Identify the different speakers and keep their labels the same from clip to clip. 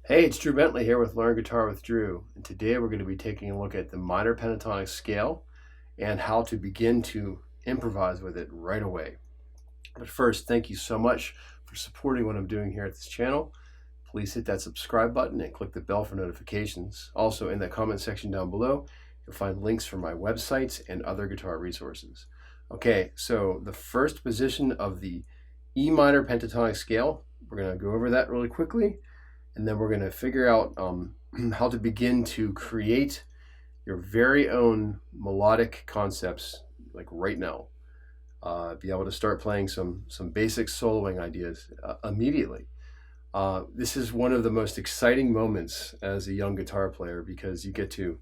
Speaker 1: Hey, it's Drew Bentley here with Learn Guitar with Drew, and today we're going to be taking a look at the minor pentatonic scale and how to begin to improvise with it right away. But first, thank you so much for supporting what I'm doing here at this channel. Please hit that subscribe button and click the bell for notifications. Also, in the comment section down below, you'll find links for my websites and other guitar resources. Okay, so the first position of the E minor pentatonic scale, we're going to go over that really quickly. And then we're going to figure out how to begin to create your very own melodic concepts, like right now. Be able to start playing some basic soloing ideas immediately. This is one of the most exciting moments as a young guitar player because you get to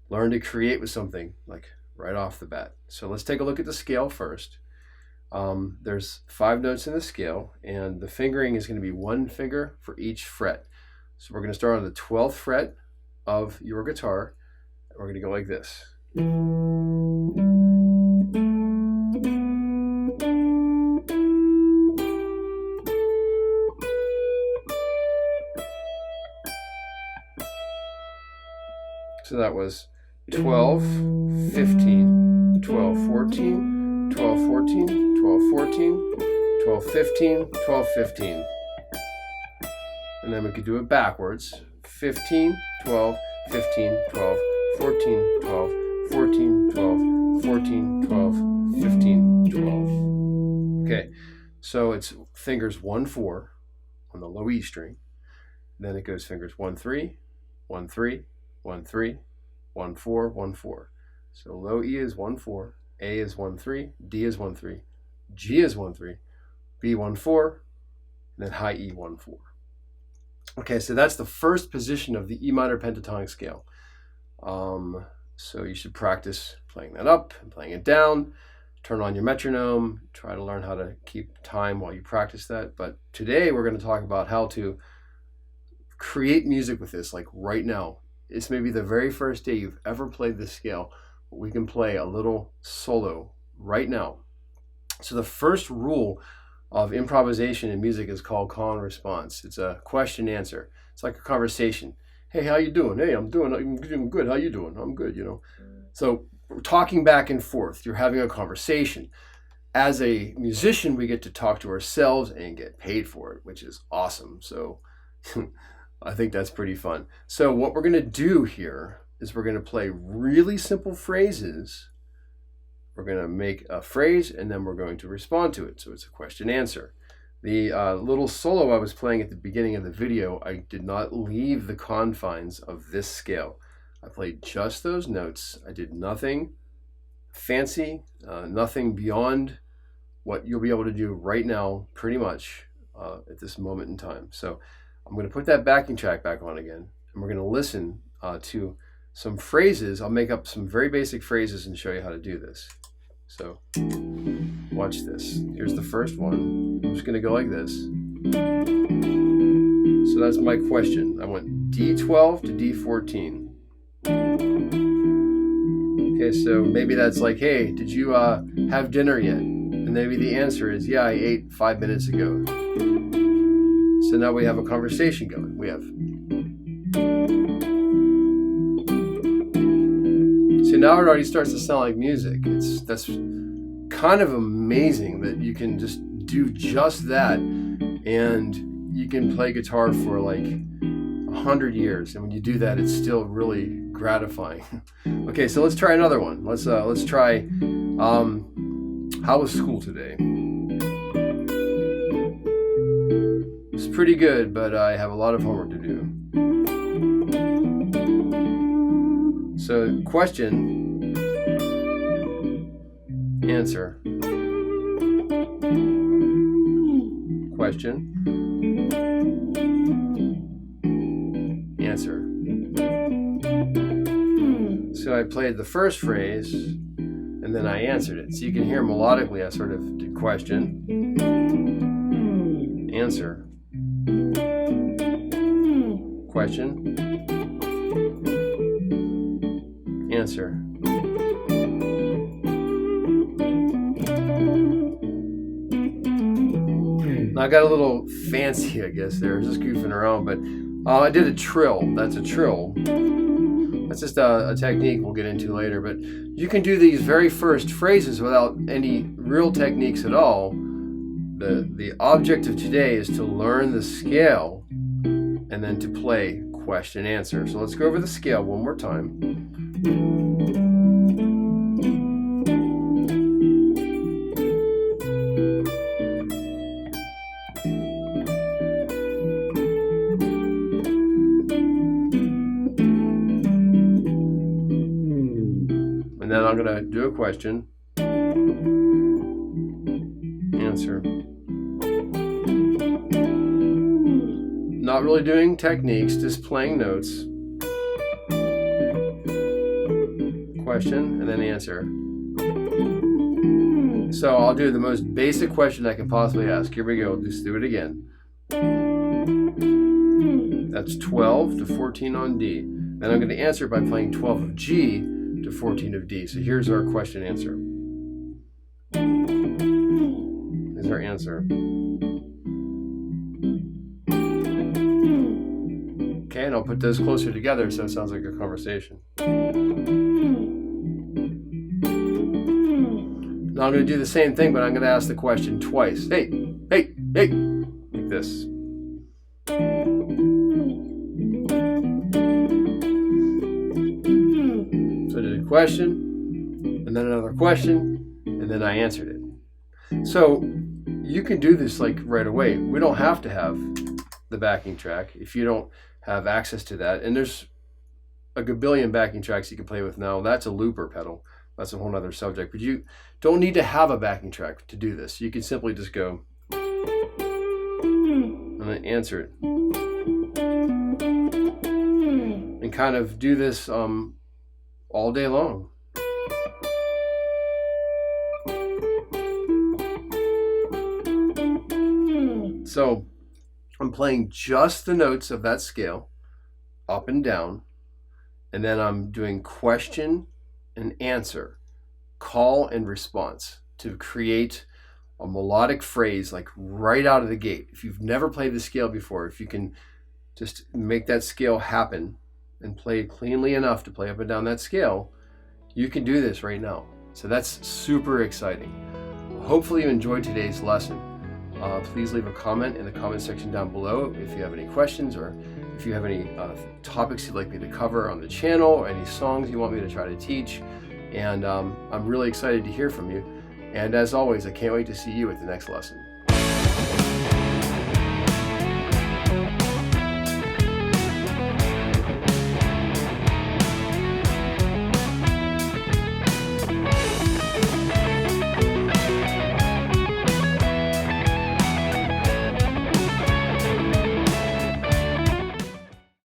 Speaker 1: learn to create with something like right off the bat. So let's take a look at the scale first. There's 5 notes in the scale, and the fingering is going to be 1 finger for each fret. So we're going to start on the 12th fret of your guitar, and we're going to go like this. So that was 12, 15, 12, 14, 12, 14, 12, 14, 12, 15, 12, 15. And then we could do it backwards. 15, 12, 15, 12, 14, 12, 14, 12, 14, 12, 15, 12. Okay, so it's fingers 1, 4 on the low E string. Then it goes fingers 1, 3, 1, 3, 1, 3, 1, 4, 1, 4. So low E is 1, 4, A is 1, 3, D is 1, 3, G is 1, 3, B 1, 4, and then high E 1, 4. Okay, so that's the first position of the E minor pentatonic scale. So you should practice playing that up and playing it down. Turn on your metronome. Try to learn how to keep time while you practice that. But today we're going to talk about how to create music with this, like right now. This may be the very first day you've ever played this scale, but we can play a little solo right now. So the first rule of improvisation in music is called call and response. It's a question answer. It's like a conversation. Hey, how you doing? Hey, I'm doing good. How you doing? I'm good, you know. So we're talking back and forth. You're having a conversation. As a musician, we get to talk to ourselves and get paid for it, which is awesome. So I think that's pretty fun. So what we're going to do here is we're going to play really simple phrases. We're going to make a phrase and then we're going to respond to it. So it's a question answer. The little solo I was playing at the beginning of the video, I did not leave the confines of this scale. I played just those notes. I did nothing fancy, nothing beyond what you'll be able to do right now pretty much at this moment in time. So I'm going to put that backing track back on again and we're going to listen to some phrases. I'll make up some very basic phrases and show you how to do this. So watch this. Here's the first one. I'm just going to go like this. So that's my question. I went D12 to D14. Okay, so maybe that's like, hey, did you have dinner yet? And maybe the answer is, yeah, I ate 5 minutes ago. So now we have a conversation going. We have. So now it already starts to sound like music. That's kind of amazing that you can just do just that, and you can play guitar for like 100 years, and when you do that, it's still really gratifying. Okay, so let's try another one. Let's try how was school today? It's pretty good, but I have a lot of homework to do. So question, answer. Question, answer. So I played the first phrase and then I answered it. So you can hear melodically I sort of did question, answer, question, answer. Now I got a little fancy, I guess, there. Just goofing around, but I did a trill. That's a trill. That's just a technique we'll get into later, but you can do these very first phrases without any real techniques at all. The object of today is to learn the scale and then to play question answer. So let's go over the scale one more time. And then I'm going to do a question, answer. Not really doing techniques, just playing notes. Question, and then answer. So I'll do the most basic question I can possibly ask. Here we go, just do it again. That's 12 to 14 on D. Then I'm going to answer by playing 12 of G to 14 of D. So here's our question answer. Here's our answer. Okay, and I'll put those closer together so it sounds like a conversation. Now I'm going to do the same thing, but I'm going to ask the question twice. Hey, hey, hey, like this. So I did a question, and then another question, and then I answered it. So you can do this like right away. We don't have to have the backing track if you don't have access to that. And there's a gabillion backing tracks you can play with now. That's a looper pedal. That's a whole other subject. But you don't need to have a backing track to do this. You can simply just go and then answer it. And kind of do this all day long. So I'm playing just the notes of that scale, up and down, and then I'm doing question and answer, call and response to create a melodic phrase like right out of the gate. If you've never played the scale before, if you can just make that scale happen and play cleanly enough to play up and down that scale, you can do this right now. So that's super exciting. Hopefully you enjoyed today's lesson. Please leave a comment in the comment section down below if you have any questions, or if you have any topics you'd like me to cover on the channel, or any songs you want me to try to teach. And I'm really excited to hear from you. And as always, I can't wait to see you at the next lesson.